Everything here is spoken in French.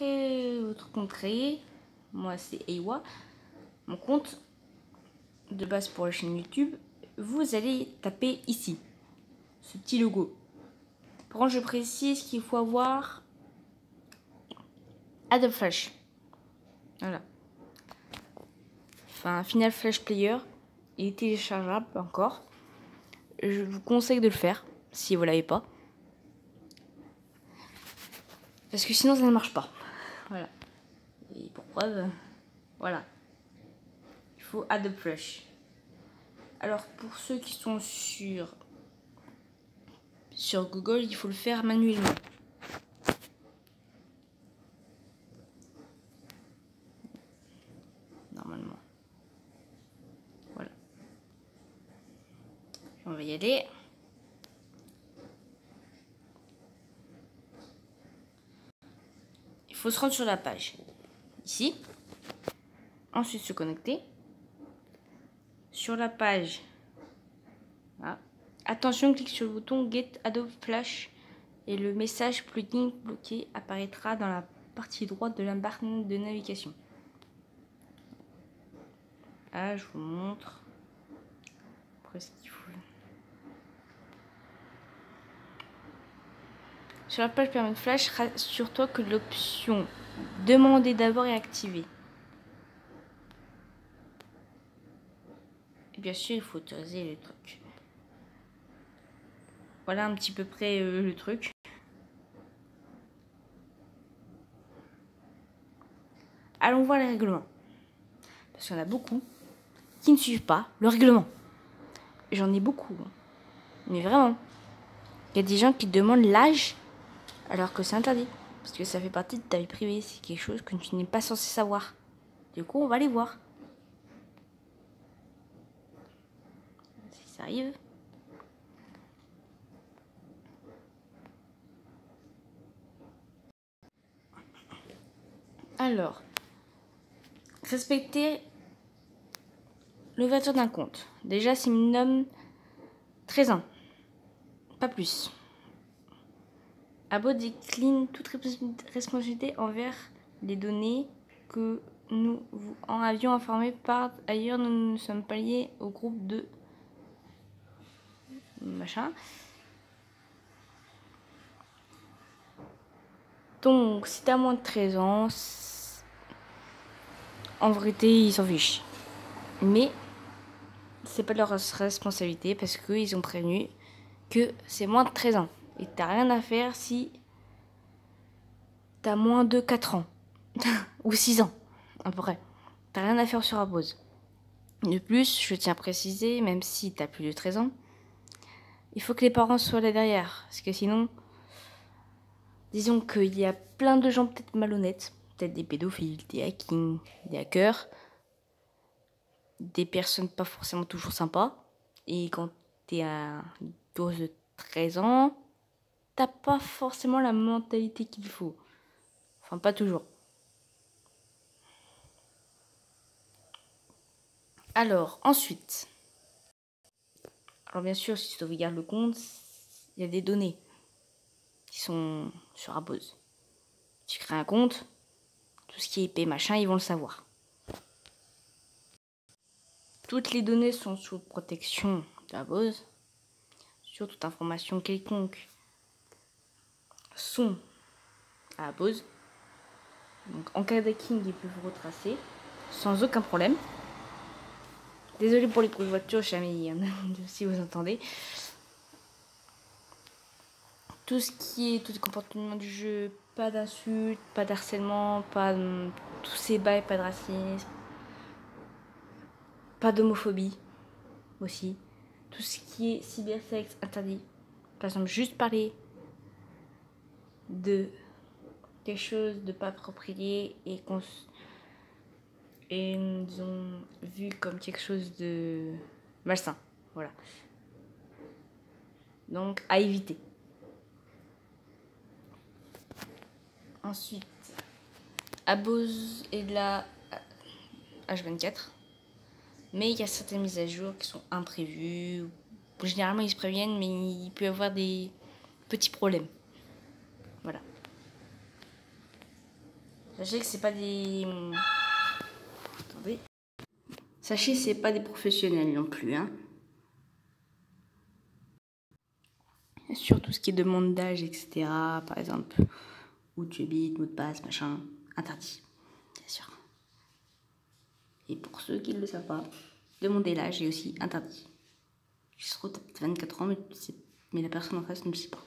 créer votre compte créé. Moi, c'est Ewa. Mon compte de base pour la chaîne YouTube. Vous allez taper ici, ce petit logo. Par contre, je précise qu'il faut avoir Adobe Flash. Voilà. Enfin, Final Flash Player. Il est téléchargeable encore. Je vous conseille de le faire si vous l'avez pas. Parce que sinon ça ne marche pas. Voilà. Et pour preuve, voilà. Il faut Adobe Flash. Alors pour ceux qui sont sur Google, il faut le faire manuellement. Normalement. Voilà. On va y aller. Il faut se rendre sur la page. Ici. Ensuite se connecter. Sur la page. Voilà. Attention, clique sur le bouton Get Adobe Flash et le message plugin bloqué apparaîtra dans la partie droite de la barre de navigation. Ah, je vous montre. Après, ce qu'il faut. Sur la page permis de flash, rassure-toi que l'option demander d'abord est activée. Et bien sûr, il faut autoriser le truc. Voilà un petit peu près le truc. Allons voir les règlements. Parce qu'il y en a beaucoup qui ne suivent pas le règlement. J'en ai beaucoup. Mais vraiment. Il y a des gens qui demandent l'âge alors que c'est interdit. Parce que ça fait partie de ta vie privée. C'est quelque chose que tu n'es pas censé savoir. Du coup, on va les voir. Si ça arrive. Alors, respecter l'ouverture d'un compte. Déjà, c'est minimum 13 ans. Pas plus. Abo décline toute responsabilité envers les données que nous vous en avions informé par ailleurs. Nous ne sommes pas liés au groupe de machin. Donc, si t'as moins de 13 ans, en vérité, ils s'en fichent. Mais c'est pas de leur responsabilité parce qu'ils ont prévenu que c'est moins de 13 ans. Et t'as rien à faire si t'as moins de 4 ans. Ou 6 ans, à peu près. T'as rien à faire sur Abose. De plus, je tiens à préciser, même si t'as plus de 13 ans, il faut que les parents soient là derrière. Parce que sinon, disons qu'il y a plein de gens peut-être malhonnêtes. Peut-être des pédophiles, des hackings, des hackers. Des personnes pas forcément toujours sympas. Et quand t'es à une dose de 13 ans, t'as pas forcément la mentalité qu'il faut. Enfin, pas toujours. Alors, ensuite. Alors, bien sûr, si tu regardes le compte, il y a des données qui sont sur Abose. Tu crées un compte, tout ce qui est IP, machin, ils vont le savoir. Toutes les données sont sous protection d'Abose. Sur toute information quelconque sont à Abose. Donc, en cas d'hacking, ils peuvent retracer sans aucun problème. Désolé pour les bruits de voiture, jamais si vous entendez. Tout ce qui est tout le comportement du jeu, pas d'insultes, pas d'harcèlement, pas tous ces bails, pas de racisme, pas d'homophobie aussi. Tout ce qui est cybersexe interdit. Par exemple, juste parler de quelque chose de pas approprié et disons vu comme quelque chose de malsain. Voilà. Donc à éviter. Ensuite, Abose est de la H24. Mais il y a certaines mises à jour qui sont imprévues. Généralement, ils se préviennent, mais il peut y avoir des petits problèmes. Voilà. Sachez que c'est pas des... Attendez. Sachez que c'est pas des professionnels non plus, hein. Sur tout ce qui est demande d'âge, etc. Par exemple, où tu habites, mot de passe, machin, interdit, bien sûr. Et pour ceux qui ne le savent pas, demander l'âge est aussi interdit. Je se retrouve 24 ans, mais la personne en face ne le sait pas.